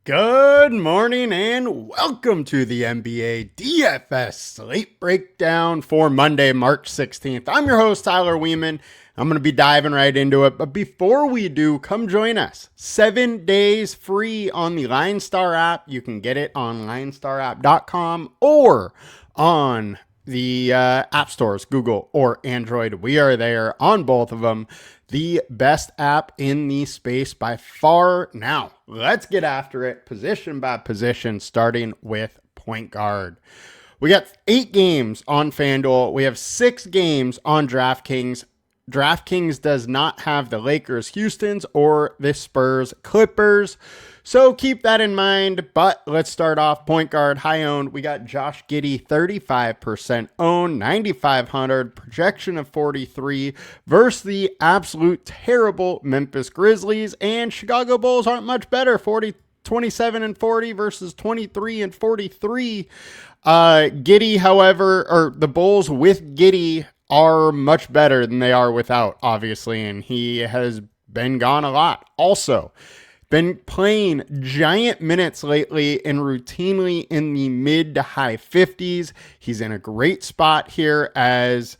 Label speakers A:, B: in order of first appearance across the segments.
A: Good morning and welcome to the NBA DFS Slate Breakdown for Monday, March 16th. I'm your host, Tyler Wiemann. I'm going to be diving right into it. But before we do, come join us. 7 days free on the LineStar app. You can get it on linestarapp.com or on the app stores, Google or Android. We are there on both of them. The best app in the space by far. Now, let's get after it position by position, starting with point guard. We got 8 games on FanDuel. We have 6 games on DraftKings. DraftKings does not have the Lakers, Houston's, or the Spurs, Clippers. So keep that in mind, but let's start off point guard, high owned. We got Josh Giddey, 35% owned, 9,500, projection of 43 versus the absolute terrible Memphis Grizzlies, and Chicago Bulls aren't much better, 27 and 40 versus 23 and 43. Giddey, however, or the Bulls with Giddey are much better than they are without, obviously, and he has been gone a lot. Also, been playing giant minutes lately and routinely in the mid to high 50s. He's in a great spot here as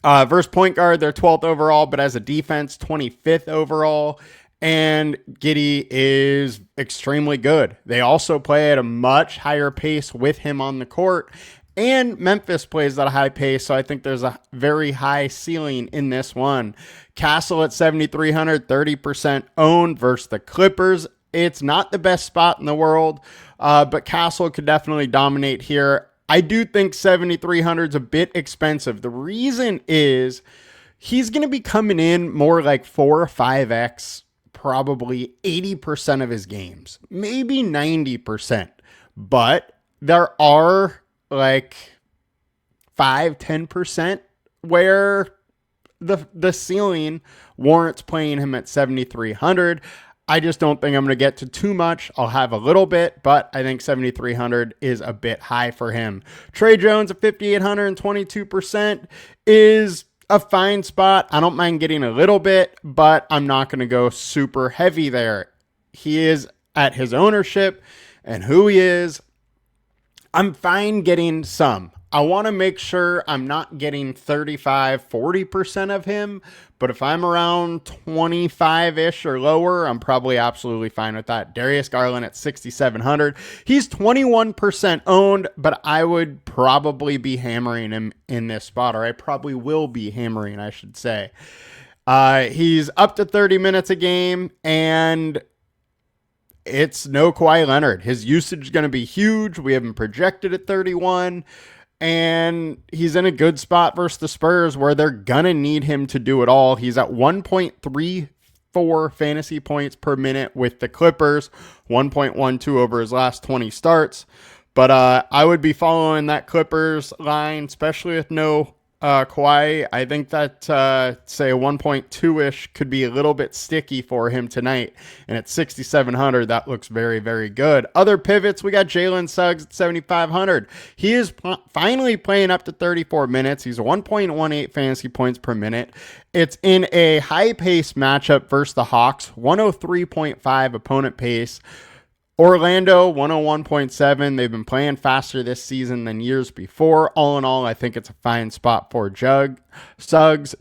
A: versus point guard. They're 12th overall, but as a defense, 25th overall. And Giddey is extremely good. They also play at a much higher pace with him on the court. And Memphis plays at a high pace, so I think there's a very high ceiling in this one. Castle at 7,300, 30% owned versus the Clippers. It's not the best spot in the world, but Castle could definitely dominate here. I do think 7,300 is a bit expensive. The reason is he's going to be coming in more like 4 or 5x, probably 80% of his games, maybe 90%. But there are like 5-10% where the ceiling warrants playing him at 7,300. I just don't think I'm going to get to too much. I'll have a little bit, but I think 7,300 is a bit high for him. Trey Jones at 5,800 and 22% is a fine spot. I don't mind getting a little bit, but I'm not going to go super heavy there. He is at his ownership and who he is. I'm fine getting some. I want to make sure I'm not getting 35-40% of him, but if I'm around 25-ish or lower, I'm probably absolutely fine with that. Darius Garland at 6,700. He's 21% owned, but I would probably be hammering him in this spot, or I probably will be hammering, I should say. He's up to 30 minutes a game, and it's no Kawhi Leonard. His usage is going to be huge. We have him projected at 31, and he's in a good spot versus the Spurs where they're going to need him to do it all. He's at 1.34 fantasy points per minute with the Clippers, 1.12 over his last 20 starts. But I would be following that Clippers line, especially with no Kawhi. I think that, say, 1.2-ish could be a little bit sticky for him tonight. And at 6,700, that looks very, very good. Other pivots, we got Jalen Suggs at 7,500. He is finally playing up to 34 minutes. He's 1.18 fantasy points per minute. It's in a high-pace matchup versus the Hawks, 103.5 opponent pace. Orlando, 101.7. They've been playing faster this season than years before. All in all, I think it's a fine spot for Suggs.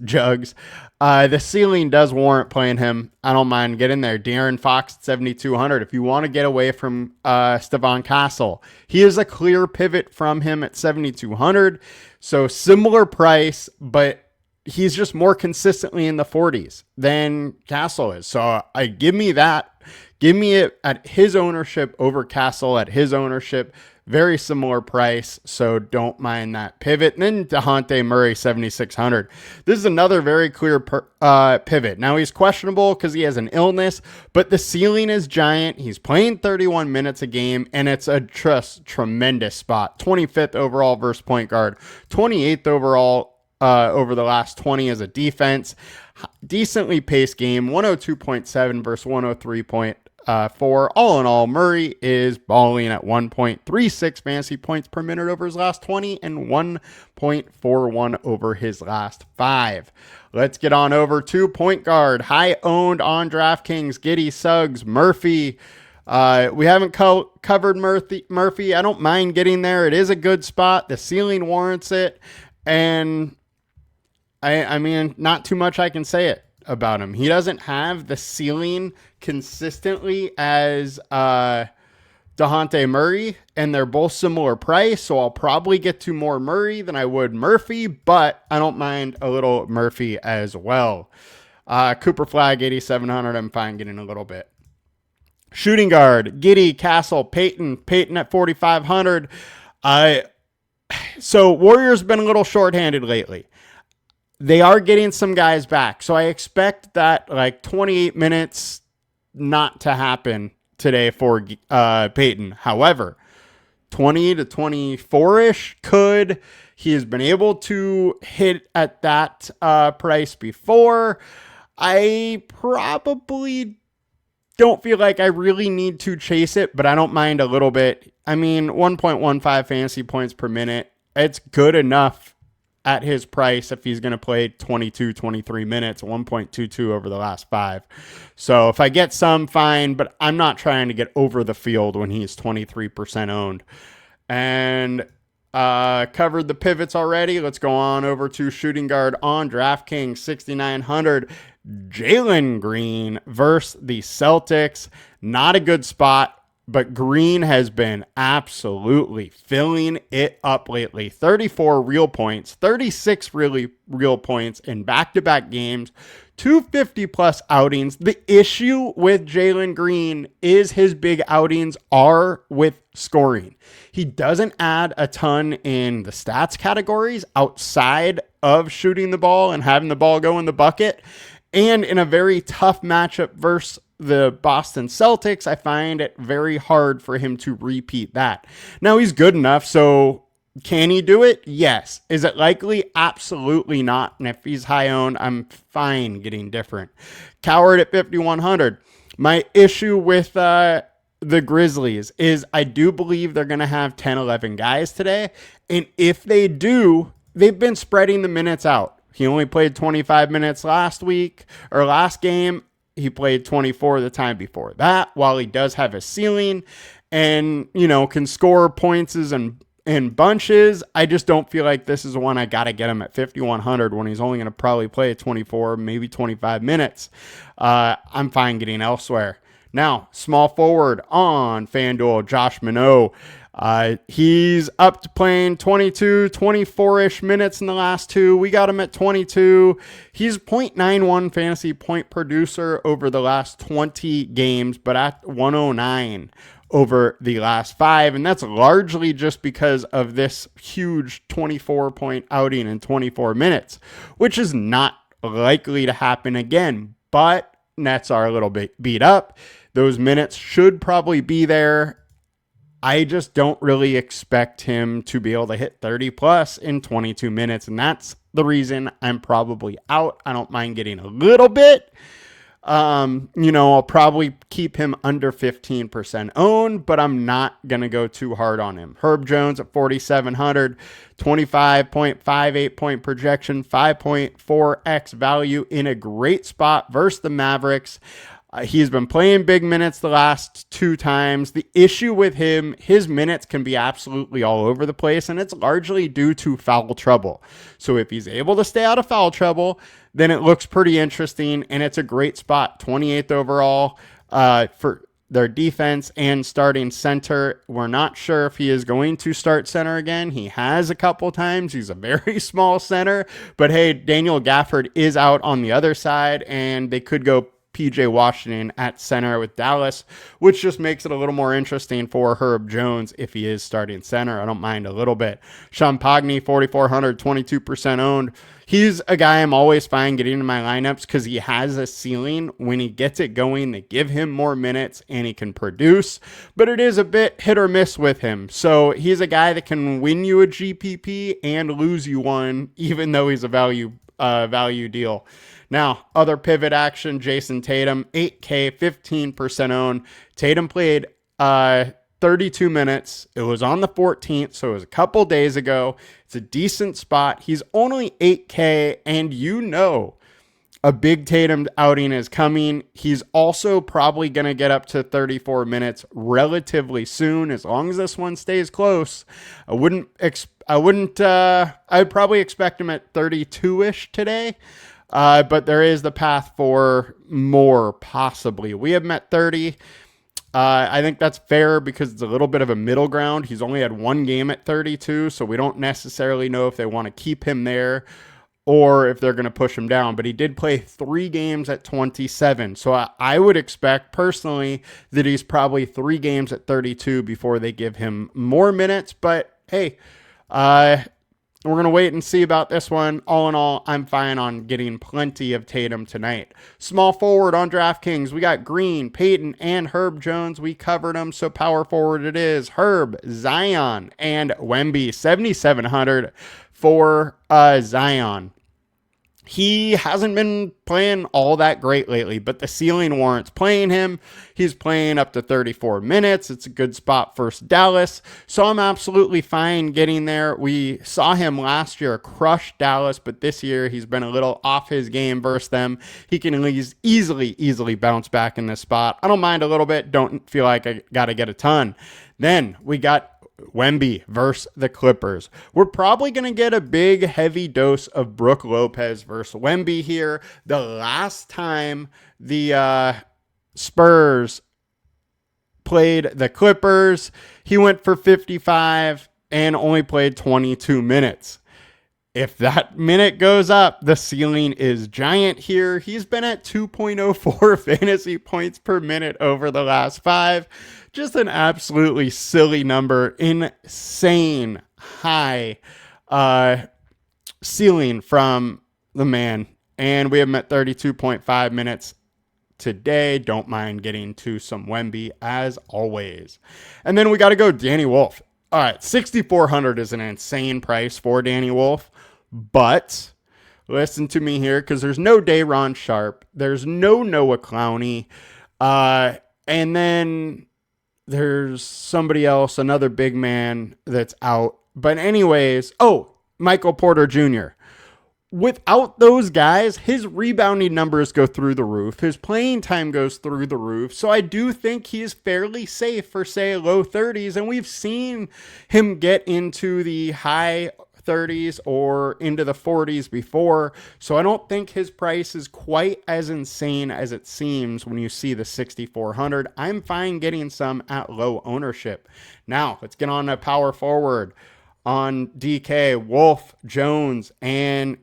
A: The ceiling does warrant playing him. I don't mind getting there. De'Aaron Fox at 7,200. If you want to get away from Stephon Castle, he is a clear pivot from him at 7,200. So similar price, but he's just more consistently in the 40s than Castle is. So give me that. Give me it at his ownership over Castle at his ownership. Very similar price, so don't mind that pivot. And then DeJounte Murray, 7,600. This is another very clear pivot. Now, he's questionable because he has an illness, but the ceiling is giant. He's playing 31 minutes a game, and it's a tremendous spot. 25th overall versus point guard. 28th overall over the last 20 as a defense. Decently paced game, 102.7 versus 103.4. All in all, Murray is balling at 1.36 fantasy points per minute over his last 20 and 1.41 over his last 5. Let's get on over to point guard. High owned on DraftKings, Giddey, Suggs, Murphy. We haven't covered Murphy. I don't mind getting there. It is a good spot. The ceiling warrants it. And I mean, not too much I can say it about him. He doesn't have the ceiling consistently as DeJounte Murray, and they're both similar price, so I'll probably get to more Murray than I would Murphy, but I don't mind a little Murphy as well. Cooper Flag, 8,700. I'm fine getting a little bit. Shooting guard, Giddey, Castle, Peyton at 4,500. So Warriors been a little shorthanded lately. They are getting some guys back, so I expect that like 28 minutes not to happen today for Peyton. However, 20 to 24-ish could. He has been able to hit at that price before. I probably don't feel like I really need to chase it, but I don't mind a little bit. I mean, 1.15 fantasy points per minute. It's good enough at his price if he's going to play 22, 23 minutes, 1.22 over the last 5. So if I get some, fine, but I'm not trying to get over the field when he's 23% owned. And covered the pivots already. Let's go on over to shooting guard on DraftKings, 6,900. Jalen Green versus the Celtics. Not a good spot, but Green has been absolutely filling it up lately. 34 real points, 36 really real points in back-to-back games, 250-plus outings. The issue with Jalen Green is his big outings are with scoring. He doesn't add a ton in the stats categories outside of shooting the ball and having the ball go in the bucket. And in a very tough matchup versus the Boston Celtics, I find it very hard for him to repeat that. Now, he's good enough, so can he do it? Yes. Is it likely? Absolutely not. And if he's high owned, I'm fine getting different. Coward at 5,100. My issue with the Grizzlies is I do believe they're going to have 10, 11 guys today. And if they do, they've been spreading the minutes out. He only played 25 minutes last game. He played 24 the time before that. While he does have a ceiling and, can score points in bunches, I just don't feel like this is one I got to get him at 5,100 when he's only going to probably play 24, maybe 25 minutes. I'm fine getting elsewhere. Now, small forward on FanDuel, Josh Minot. He's up to playing 22, 24-ish minutes in the last 2. We got him at 22. He's 0.91 fantasy point producer over the last 20 games, but at 109 over the last 5. And that's largely just because of this huge 24-point outing in 24 minutes, which is not likely to happen again. But Nets are a little bit beat up. Those minutes should probably be there. I just don't really expect him to be able to hit 30 plus in 22 minutes. And that's the reason I'm probably out. I don't mind getting a little bit. I'll probably keep him under 15% owned, but I'm not going to go too hard on him. Herb Jones at 4,700, 25.58 point projection, 5.4x value in a great spot versus the Mavericks. He's been playing big minutes the last 2 times. The issue with him, his minutes can be absolutely all over the place, and it's largely due to foul trouble. So if he's able to stay out of foul trouble, then it looks pretty interesting, and it's a great spot. 28th overall for their defense and starting center. We're not sure if he is going to start center again. He has a couple times. He's a very small center, but hey, Daniel Gafford is out on the other side, and they could go PJ Washington at center with Dallas, which just makes it a little more interesting for Herb Jones if he is starting center. I don't mind a little bit. Sean Pogny, 4,400, 22% owned. He's a guy I'm always fine getting in my lineups because he has a ceiling. When he gets it going, they give him more minutes and he can produce, but it is a bit hit or miss with him. So he's a guy that can win you a GPP and lose you one, even though he's a value deal. Now, other pivot action, Jason Tatum, 8K, 15% owned. Tatum played 32 minutes. It was on the 14th, so it was a couple days ago. It's a decent spot. He's only 8K, and A big Tatum outing is coming. He's also probably going to get up to 34 minutes relatively soon, as long as this one stays close. I'd probably expect him at 32-ish today. But there is the path for more, possibly. We have him at 30. I think that's fair because it's a little bit of a middle ground. He's only had one game at 32, so we don't necessarily know if they want to keep him there or if they're going to push him down. But he did play 3 games at 27. So I would expect personally that he's probably 3 games at 32 before they give him more minutes. But hey, we're going to wait and see about this one. All in all, I'm fine on getting plenty of Tatum tonight. Small forward on DraftKings, we got Green, Peyton, and Herb Jones. We covered them, so power forward it is. Herb, Zion, and Wemby. 7,700 for Zion. He hasn't been playing all that great lately, but the ceiling warrants playing him. He's playing up to 34 minutes. It's a good spot versus Dallas. So I'm absolutely fine getting there. We saw him last year crush Dallas, but this year he's been a little off his game versus them. He can easily bounce back in this spot. I don't mind a little bit. Don't feel like I got to get a ton. Then we got Wemby versus the Clippers. We're probably going to get a big, heavy dose of Brook Lopez versus Wemby here. The last time the Spurs played the Clippers, he went for 55 and only played 22 minutes. If that minute goes up, the ceiling is giant here. He's been at 2.04 fantasy points per minute over the last 5. Just an absolutely silly number. Insane high ceiling from the man. And we have him at 32.5 minutes today. Don't mind getting to some Wemby as always. And then we got to go Danny Wolf. All right, 6,400 is an insane price for Danny Wolf. But listen to me here, because there's no Day'Ron Sharpe. There's no Noah Clowney. And then there's somebody else, another big man that's out. But anyways, Michael Porter Jr. Without those guys, his rebounding numbers go through the roof. His playing time goes through the roof. So I do think he's fairly safe for, say, low 30s. And we've seen him get into the high 30s or into the 40s before. So I don't think his price is quite as insane as it seems when you see the 6,400. I'm fine getting some at low ownership. Now let's get on a power forward on DK, Wolf, Jones, and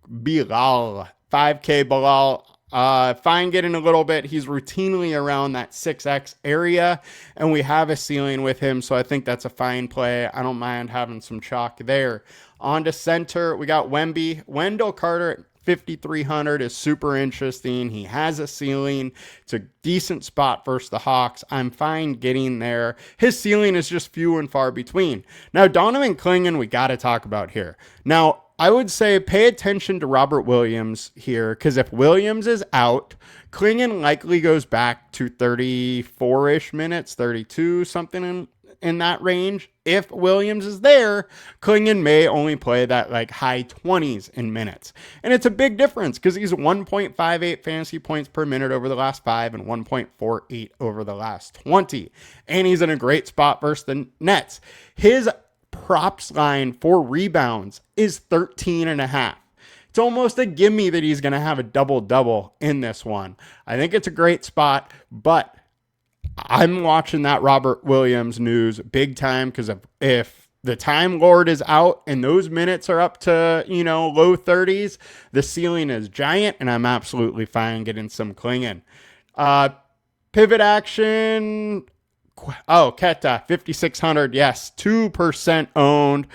A: Bilal. 5K Bilal. Fine getting a little bit. He's routinely around that 6X area, and we have a ceiling with him, so I think that's a fine play. I don't mind having some chalk there. On to center, we got Wemby. Wendell Carter at 5,300 is super interesting. He has a ceiling. It's a decent spot versus the Hawks. I'm fine getting there. His ceiling is just few and far between. Now, Donovan Clingan, we got to talk about here. Now, I would say pay attention to Robert Williams here, because if Williams is out, Clingan likely goes back to 34-ish minutes, 32, something in that range. If Williams is there, Clingan may only play that like high 20s in minutes. And it's a big difference because he's 1.58 fantasy points per minute over the last 5 and 1.48 over the last 20. And he's in a great spot versus the Nets. His props line for rebounds is 13.5. It's almost a gimme that he's going to have a double-double in this one. I think it's a great spot, but I'm watching that Robert Williams news big time, because if the Time Lord is out and those minutes are up to, low 30s, the ceiling is giant, and I'm absolutely fine getting some Clingan. Pivot action. Keta, 5,600. Yes, 2% owned.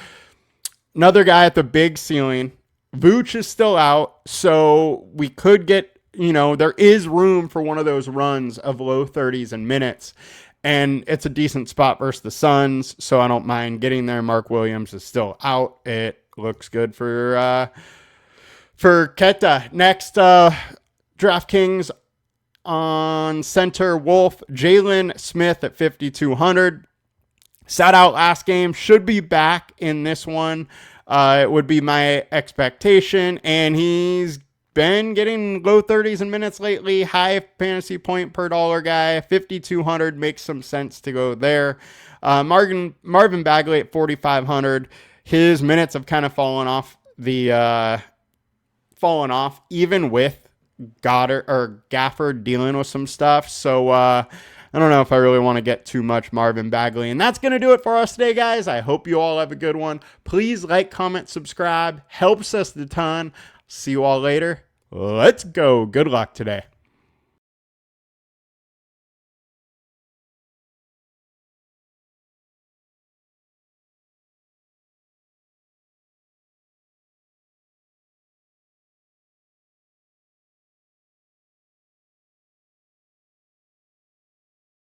A: Another guy at the big ceiling. Vooch is still out, so we could get, there is room for one of those runs of low 30s in minutes, and it's a decent spot versus the Suns, so I don't mind getting there. Mark Williams is still out. It looks good for Keta. Next, DraftKings on center, Wolf, Jalen Smith at 5,200. Sat out last game, should be back in this one. It would be my expectation, and he's been getting low 30s in minutes lately. High fantasy point per dollar guy. 5,200 makes some sense to go there. Marvin Bagley at 4,500. His minutes have kind of fallen off even with Goddard or Gafford dealing with some stuff. So I don't know if I really want to get too much Marvin Bagley. And that's going to do it for us today, guys. I hope you all have a good one. Please like, comment, subscribe. Helps us a ton. See you all later. Let's go. Good luck today.